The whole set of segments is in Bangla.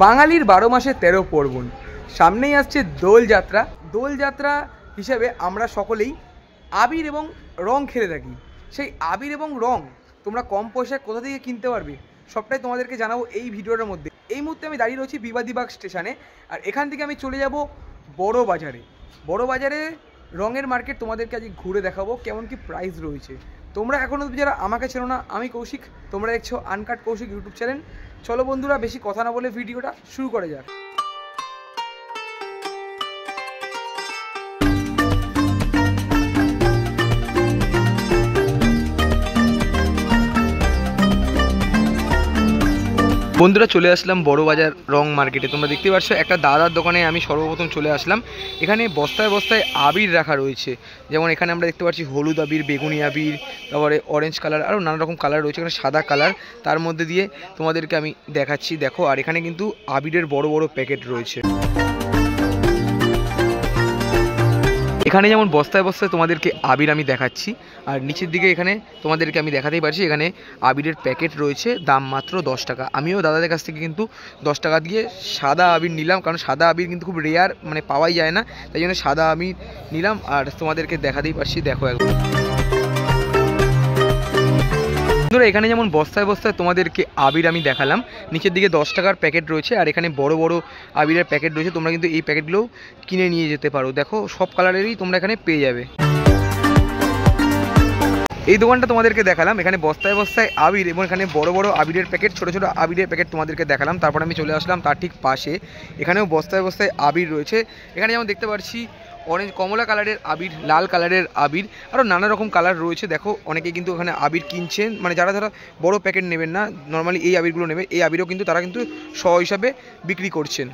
বাঙালির 12 মাসে 13 পার্বণ, সামনেই আসছে দোলযাত্রা। দোলযাত্রা হিসেবে আমরা সকলেই আবির এবং রং খেলে থাকি। সেই আবির এবং রং তোমরা কম পয়সায় কোথা থেকে কিনতে পারবে সবটাই তোমাদেরকে জানাবো এই ভিডিওটার মধ্যে। এই মুহূর্তে আমি দাঁড়িয়ে রয়েছি বিবাদীবাগ স্টেশনে, আর এখান থেকে আমি চলে যাব বড় বাজারে। বড় বাজারে রঙের মার্কেট তোমাদেরকে আজ ঘুরে দেখাবো কেমন কি প্রাইস রয়েছে। তোমরা এখনও যারা আমাকে চেনো না, আমি কৌশিক, তোমরা দেখছো আনকাট কৌশিক ইউটিউব চ্যানেল। চলো বন্ধুরা, বেশি কথা না বলে ভিডিওটা শুরু করা যাক। বন্ধুরা, চলে আসলাম বড় বাজার রং মার্কেটে। তোমরা দেখতে পাচ্ছ একটা দাদার দোকানে আমি সর্বপ্রথম চলে আসলাম। এখানে বস্তায় বস্তায় আবির রাখা রয়েছে। যেমন এখানে আমরা দেখতে পাচ্ছি হলুদ আবির, বেগুনি আবির, তারপরে অরেঞ্জ কালার, আরও নানা রকম কালার রয়েছে। এখানে সাদা কালার, তার মধ্যে দিয়ে তোমাদেরকে আমি দেখাচ্ছি, দেখো। আর এখানে কিন্তু আবিরের বড় বড় প্যাকেট রয়েছে। এখানে যেমন বস্তায় বস্তায় তোমাদেরকে আবির আমি দেখাচ্ছি, আর নিচের দিকে এখানে তোমাদেরকে আমি দেখাতেই পারছি এখানে আবিরের প্যাকেট রয়েছে, দাম মাত্র 10 টাকা। আমিও দাদাদের কাছ থেকে কিন্তু 10 টাকা দিয়ে সাদা আবির নিলাম, কারণ সাদা আবির কিন্তু খুব রেয়ার, মানে পাওয়াই যায় না, তাই জন্য সাদা আবির নিলাম। আর তোমাদেরকে দেখাতেই পারছি, দেখো একবার। বন্ধুরা, এখানে যেমন বস্তায় বস্তায় তোমাদেরকে আবির আমি দেখালাম, নিচের দিকে 10 টাকার প্যাকেট রয়েছে, আর এখানে বড় বড় আবিরের প্যাকেট রয়েছে। তোমরা কিন্তু এই প্যাকেটগুলোও কিনে নিয়ে যেতে পারো। দেখো, সব কালারেরই তোমরা এখানে পেয়ে যাবে। এই দোকানটা তোমাদেরকে দেখালাম, এখানে বস্তায় বস্তায় আবির এবং এখানে বড় বড় আবিরের প্যাকেট, ছোট ছোট আবিরের প্যাকেট তোমাদেরকে দেখালাম। তারপর আমি চলে আসলাম তার ঠিক পাশে, এখানেও বস্তায় বস্তায় আবির রয়েছে। এখানে যেমন দেখতে পাচ্ছি অরেঞ্জ, কমলা কালারের আবির, লাল কালারের আবির, আরও নানা রকম কালার রয়েছে। দেখো, অনেকে কিন্তু ওখানে আবির কিনছেন, মানে যারা যারা বড় প্যাকেট নেবেন না, নর্মালি এই আবিরগুলো নেবে, এই আবিরও কিন্তু তারা কিন্তু শ হিসাবে বিক্রি করছেন।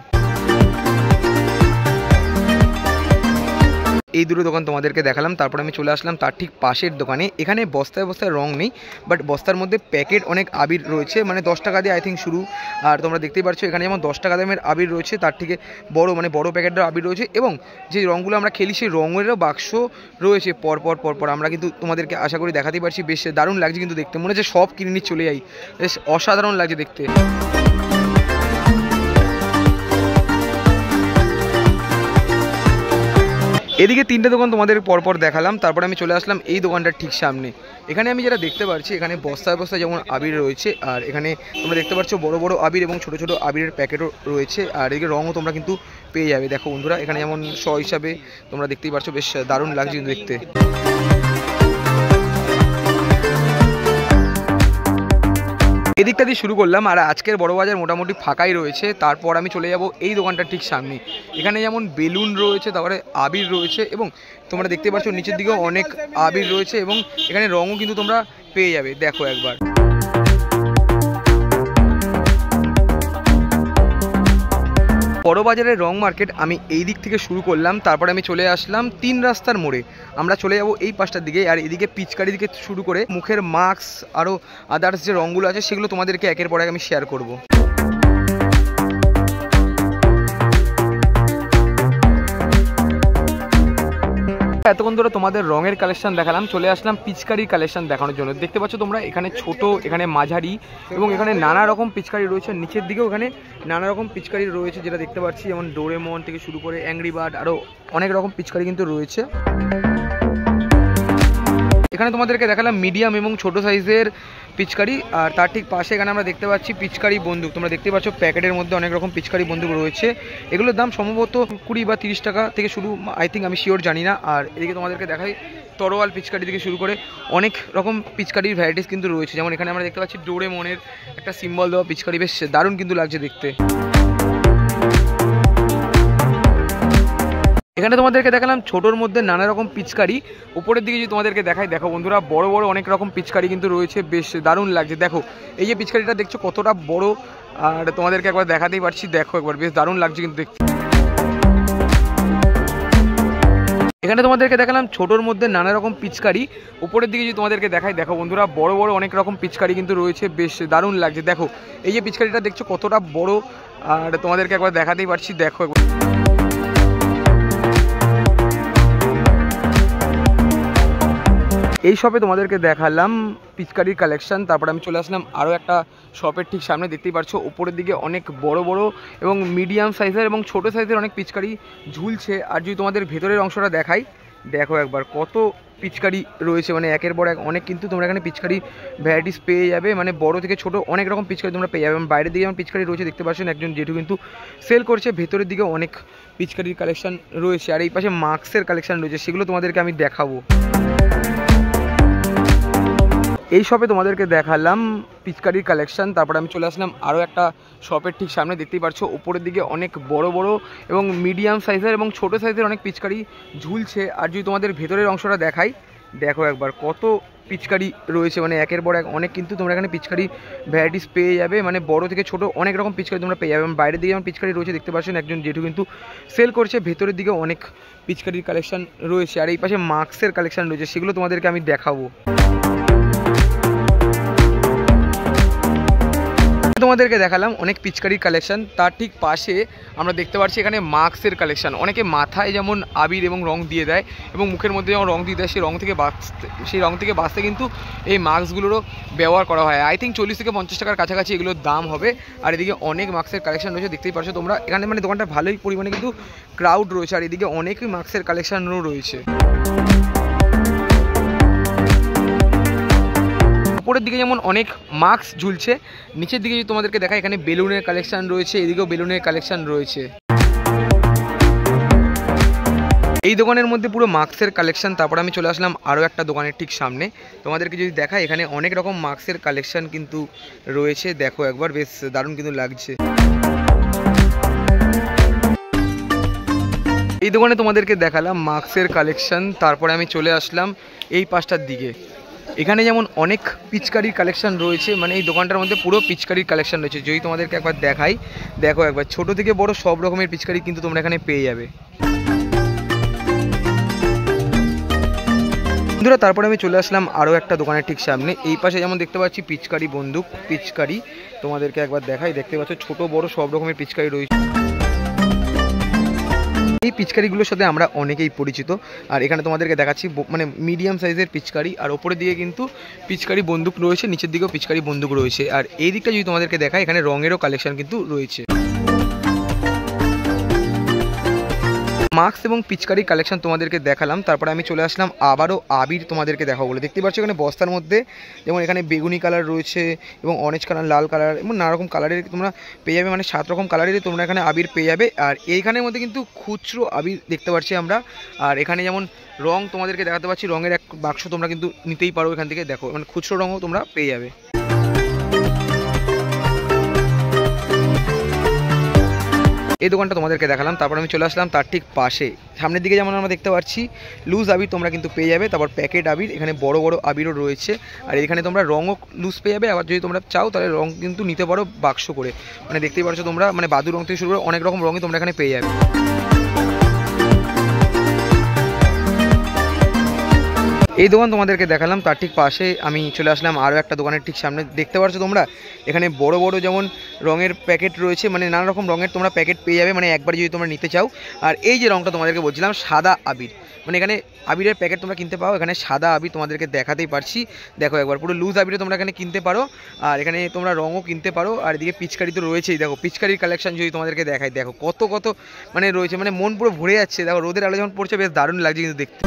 এই দুটো দোকান তোমাদেরকে দেখালাম। তারপর আমি চলে আসলাম তার ঠিক পাশের দোকানে। এখানে বস্তায় বস্তায় রং নেই, বাট বস্তার মধ্যে প্যাকেট অনেক আবির রয়েছে, মানে 10 টাকা দিয়ে আই থিঙ্ক শুরু। আর তোমরা দেখতেই পাচ্ছ এখানে যেমন 10 টাকা দামের আবির রয়েছে, তার থেকে বড় মানে বড় প্যাকেটের আবির রয়েছে, এবং যে রঙগুলো আমরা খেলি সেই রঙেরও বাক্স রয়েছে পরপর পরপর। আমরা কিন্তু তোমাদেরকে আশা করি দেখাতেই পারছি। বেশ দারুণ লাগছে কিন্তু দেখতে, মনে হচ্ছে সব কিনে নিয়ে চলে যাই, বেশ অসাধারণ লাগছে দেখতে। এদিকে 3টে দোকান তোমাদের পরপর দেখালাম। তারপর আমি চলে আসলাম এই দোকানটার ঠিক সামনে। এখানে আমি যেটা দেখতে পাচ্ছি, এখানে বস্তায় বস্তায় যেমন আবির রয়েছে, আর এখানে তোমরা দেখতে পাচ্ছ বড় বড় আবির এবং ছোট ছোট আবিরের প্যাকেটও রয়েছে। আর এদিকে রঙও তোমরা কিন্তু পেয়ে যাবে। দেখো বন্ধুরা, এখানে যেমন শ হিসাবে তোমরা দেখতেই পাচ্ছ, বেশ দারুণ লাগছে কিন্তু দেখতে। এদিকটা দিয়ে শুরু করলাম, আর আজকের বড় বাজার মোটামুটি ফাঁকাই রয়েছে। তারপর আমি চলে যাব এই দোকানটার ঠিক সামনে। এখানে যেমন বেলুন রয়েছে, তারপরে আবির রয়েছে, এবং তোমরা দেখতে পাচ্ছ নিচের দিকেও অনেক আবির রয়েছে, এবং এখানে রঙও কিন্তু তোমরা পেয়ে যাবে। দেখো একবার। বড় বাজারের রং মার্কেট আমি এই দিক থেকে শুরু করলাম। তারপরে আমি চলে আসলাম 3 রাস্তার মোড়ে। আমরা চলে যাব এই পাশটার দিকে, আর এদিকে পিচকারি দিকে শুরু করে মুখের মাস্ক, আরও আদার্স যে রঙগুলো আছে সেগুলো তোমাদেরকে একের পর এক আমি শেয়ার করব। এতক্ষণ ধরে তোমাদের রঙের কালেকশন দেখালাম, চলে আসলাম পিচকারির কালেকশন দেখানোর জন্য। দেখতে পাচ্ছ তোমরা এখানে ছোট, এখানে মাঝারি, এবং এখানে নানা রকম পিচকারি রয়েছে। নিচের দিকেও এখানে নানা রকম পিচকারি রয়েছে, যেটা দেখতে পাচ্ছি, যেমন ডোরেমন থেকে শুরু করে অ্যাংরি বার্ড, আরও অনেক রকম পিচকারি কিন্তু রয়েছে। এখানে তোমাদেরকে দেখালাম মিডিয়াম এবং ছোট সাইজের পিচকারি, আর তার ঠিক পাশে এখানে আমরা দেখতে পাচ্ছি পিচকারি বন্দুক। তোমরা দেখতে পাচ্ছ প্যাকেটের মধ্যে অনেক রকম পিচকারি বন্দুক রয়েছে। এগুলোর দাম সম্ভবত 20 বা 30 টাকা থেকে শুরু, আই থিঙ্ক, আমি শিওর জানি না। আর এদিকে তোমাদেরকে দেখাই তরোয়াল পিচকারি থেকে শুরু করে অনেক রকম পিচকারির ভ্যারাইটিস কিন্তু রয়েছে। যেমন এখানে আমরা দেখতে পাচ্ছি ডোরেমনের একটা সিম্বল দেওয়া পিচকারি, বেশ দারুণ কিন্তু লাগছে দেখতে। এখানে তোমাদেরকে দেখালাম ছোটোর মধ্যে নানা রকম পিচকারি। উপরের দিকে যদি তোমাদেরকে দেখাই, দেখো বন্ধুরা, বড় বড় অনেক রকম পিচকারি কিন্তু রয়েছে, বেশ দারুণ লাগছে। দেখো এই যে পিচকারিটা দেখছো কতটা বড়, আর তোমাদেরকে একবার দেখাতেই পারছি, দেখো একবার, বেশ দারুণ লাগছে কিন্তু দেখতে। এখানে তোমাদেরকে দেখালাম ছোটোর মধ্যে নানা রকম পিচকারি। উপরের দিকে যদি তোমাদেরকে দেখাই, দেখো বন্ধুরা, বড় বড় অনেক রকম পিচকারি কিন্তু রয়েছে, বেশ দারুণ লাগছে। দেখো এই যে পিচকারিটা দেখছো কতটা বড়, আর তোমাদেরকে একবার দেখাতেই পারছি, দেখো একবার। এই শপে তোমাদেরকে দেখালাম পিচকারির কালেকশন। তারপর আমি চলে আসলাম আরও একটা শপের ঠিক সামনে। দেখতেই পাচ্ছ উপরের দিকে অনেক বড় বড় এবং মিডিয়াম সাইজের এবং ছোট সাইজের অনেক পিচকারি ঝুলছে। আর যদি তোমাদের ভেতরের অংশটা দেখাই, দেখো একবার কত পিচকারি রয়েছে, মানে একের পর এক অনেক। কিন্তু তোমরা এখানে পিচকারি ভ্যারাইটিস পেয়ে যাবে, মানে বড় থেকে ছোট অনেক রকম পিচকারি তোমরা পেয়ে যাবে। এবং বাইরের দিকে যেমন পিচকারি রয়েছে দেখতে পাচ্ছেন, একজন জেঠু কিন্তু সেল করছে। ভেতরের দিকে অনেক পিচকারির কালেকশন রয়েছে, আর এই পাশে মাস্কের কালেকশন রয়েছে, সেগুলো তোমাদেরকে আমি দেখাবো। এই শপে তোমাদেরকে দেখালাম পিচকারির কালেকশন। তারপর আমি চলে আসলাম আরও একটা শপের ঠিক সামনে। দেখতেই পাচ্ছ উপরের দিকে অনেক বড় বড় এবং মিডিয়াম সাইজের এবং ছোট সাইজের অনেক পিচকারি ঝুলছে। আর যদি তোমাদের ভেতরের অংশটা দেখাই, দেখো একবার কত পিচকারি রয়েছে, মানে একের পর এক অনেক। কিন্তু তোমরা এখানে পিচকারি ভ্যারাইটিস পেয়ে যাবে, মানে বড় থেকে ছোট অনেক রকম পিচকারি তোমরা পেয়ে যাবে। এবং বাইরের দিকে যেমন পিচকারি রয়েছে দেখতে পাচ্ছেন, একজন জেঠু কিন্তু সেল করছে। ভেতরের দিকে অনেক পিচকারির কালেকশন রয়েছে, আর এই পাশে মাস্কের কালেকশন রয়েছে, সেগুলো তোমাদেরকে আমি দেখাবো। তোমাদেরকে দেখালাম অনেক পিচকারির কালেকশন, তার ঠিক পাশে আমরা দেখতে পাচ্ছি এখানে মাস্কের কালেকশন। অনেকে মাথায় যেমন আবির এবং রং দিয়ে দেয় এবং মুখের মধ্যে যেমন রং দিয়ে দেয়, সেই রং থেকে বাঁচতে কিন্তু এই মাস্কগুলোরও ব্যবহার করা হয়। আই থিঙ্ক 40 থেকে 50 টাকার কাছাকাছি এগুলোর দাম হবে। আর এদিকে অনেক মাস্কের কালেকশন রয়েছে, দেখতেই পাচ্ছ তোমরা। এখানে মানে দোকানটা ভালোই পরিমাণে কিন্তু ক্রাউড রয়েছে, আর এদিকে অনেকই মাস্কের কালেকশনও রয়েছে। উপরের দিকে যেমন অনেক মাস্ক ঝুলছে, নিচের দিকে যদি তোমাদেরকে দেখা, এখানে বেলুনের কালেকশন রয়েছে, এদিকেও বেলুনের কালেকশন রয়েছে। এই দোকানের মধ্যে পুরো মাস্কের কালেকশন। তারপর আমি চলে আসলাম আরও একটা দোকানের ঠিক সামনে। তোমাদেরকে যদি দেখা, এখানে অনেক রকম মাস্কের কালেকশন কিন্তু রয়েছে। দেখো একবার, বেশ দারুণ কিন্তু লাগছে। এই দোকানে তোমাদেরকে দেখালাম মাস্কের কালেকশন। তারপরে আমি চলে আসলাম এই পাশটার দিকে। এখানে যেমন অনেক পিচকারির কালেকশন রয়েছে, মানে এই দোকানটার মধ্যে পুরো পিচকারির কালেকশন রয়েছে। যদি তোমাদেরকে একবার দেখাই, দেখো একবার, ছোট থেকে বড় সব রকমের পিচকারি কিন্তু তোমরা এখানে পেয়ে যাবে। বন্ধুরা, তারপরে আমি চলে আসলাম আরও একটা দোকানের ঠিক সামনে। এই পাশে যেমন দেখতে পাচ্ছি পিচকারি বন্দুক, পিচকারি তোমাদেরকে একবার দেখাই। দেখতে পাচ্ছ ছোট বড় সব রকমের পিচকারি রয়েছে। এই পিচকারিগুলোর সাথে আমরা অনেকেই পরিচিত। আর এখানে তোমাদেরকে দেখাচ্ছি মানে মিডিয়াম সাইজের পিচকারি, আর ওপরের দিকে কিন্তু পিচকারি বন্দুক রয়েছে, নিচের দিকেও পিচকারি বন্দুক রয়েছে। আর এই দিকটা যদি তোমাদেরকে দেখায়, এখানে রঙেরও কালেকশন কিন্তু রয়েছে। মাস্ক এবং পিচকারি কালেকশন তোমাদেরকে দেখালাম। তারপরে আমি চলে আসলাম আবারও আবির তোমাদেরকে দেখাবো বলে। দেখতে পাচ্ছ এখানে বস্তার মধ্যে যেমন এখানে বেগুনি কালার রয়েছে এবং অরেঞ্জ কালার, লাল কালার এবং নানা রকম কালারের তোমরা পেয়ে যাবে, মানে 7 রকম কালারেরই তোমরা এখানে আবির পেয়ে যাবে। আর এইখানের মধ্যে কিন্তু খুচরো আবির দেখতে পাচ্ছি আমরা। আর এখানে যেমন রং তোমাদেরকে দেখাতে পাচ্ছি, রঙের এক বাক্স তোমরা কিন্তু নিতেই পারো এখান থেকে। দেখো মানে খুচরো রঙও তোমরা পেয়ে যাবে। এই দোকানটা তোমাদেরকে দেখালাম। তারপর আমি চলে আসলাম তার ঠিক পাশে, সামনের দিকে যেমন আমরা দেখতে পাচ্ছি লুজ আবির তোমরা কিন্তু পেয়ে যাবে। তারপর প্যাকেট আবির, এখানে বড় বড় আবিরও রয়েছে। আর এখানে তোমরা রঙও লুজ পেয়ে যাবে। আবার যদি তোমরা চাও তাহলে রং কিন্তু নিতে পারো বাক্স করে, মানে দেখতেই পাচ্ছ তোমরা, মানে বাদুর রং থেকে শুরু করে অনেক রকম রঙই তোমরা এখানে পেয়ে যাবে। এই দোকান তোমাদেরকে দেখালাম, তার ঠিক পাশে আমি চলে আসলাম আরও একটা দোকানের ঠিক সামনে। দেখতে পাচ্ছ তোমরা এখানে বড় বড় যেমন রঙের প্যাকেট রয়েছে, মানে নানা রকম রঙের তোমরা প্যাকেট পেয়ে যাবে, মানে একবার যদি তোমরা নিতে চাও। আর এই যে রঙটা তোমাদেরকে বলছিলাম সাদা আবির, মানে এখানে আবিরের প্যাকেট তোমরা কিনতে পাও। এখানে সাদা আবির তোমাদেরকে দেখাতেই পারছি, দেখো একবার, পুরো লুজ আবিরে তোমরা এখানে কিনতে পারো। আর এখানে তোমরা রঙও কিনতে পারো। আর এদিকে পিচকারি তো রয়েছেই, দেখো পিচকারির কালেকশন যদি তোমাদেরকে দেখাই, দেখো কত কত মানে রয়েছে, মানে মন পুরো ভরে যাচ্ছে। দেখো রোদের আলো যখন পড়ছে বেশ দারুণ লাগছে কিন্তু দেখতে।